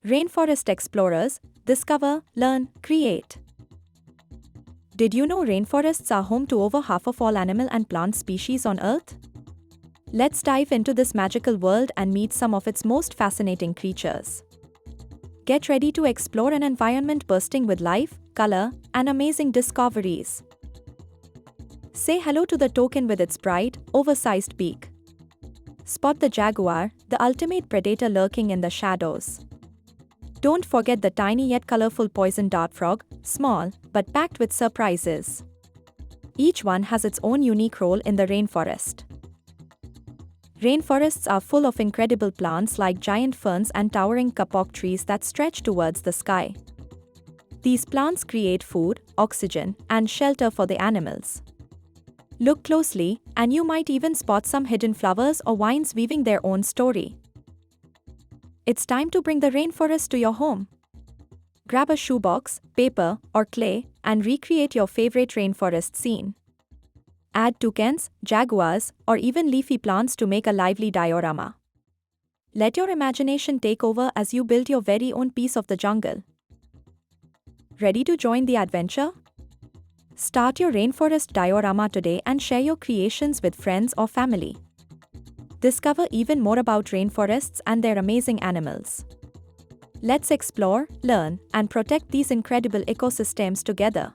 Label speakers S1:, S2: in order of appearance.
S1: Rainforest explorers, discover, learn, create. Did you know rainforests are home to over half of all animal and plant species on Earth? Let's dive into this magical world and meet some of its most fascinating creatures. Get ready to explore an environment bursting with life, color, and amazing discoveries. Say hello to the toucan with its bright, oversized beak. Spot the jaguar, the ultimate predator lurking in the shadows. Don't forget the tiny yet colorful poison dart frog, small but packed with surprises. Each one has its own unique role in the rainforest. Rainforests are full of incredible plants like giant ferns and towering kapok trees that stretch towards the sky. These plants create food, oxygen, and shelter for the animals. Look closely, and you might even spot some hidden flowers or vines weaving their own story. It's time to bring the rainforest to your home. Grab a shoebox, paper, or clay, and recreate your favorite rainforest scene. Add toucans, jaguars, or even leafy plants to make a lively diorama. Let your imagination take over as you build your very own piece of the jungle. Ready to join the adventure? Start your rainforest diorama today and share your creations with friends or family. Discover even more about rainforests and their amazing animals. Let's explore, learn, and protect these incredible ecosystems together.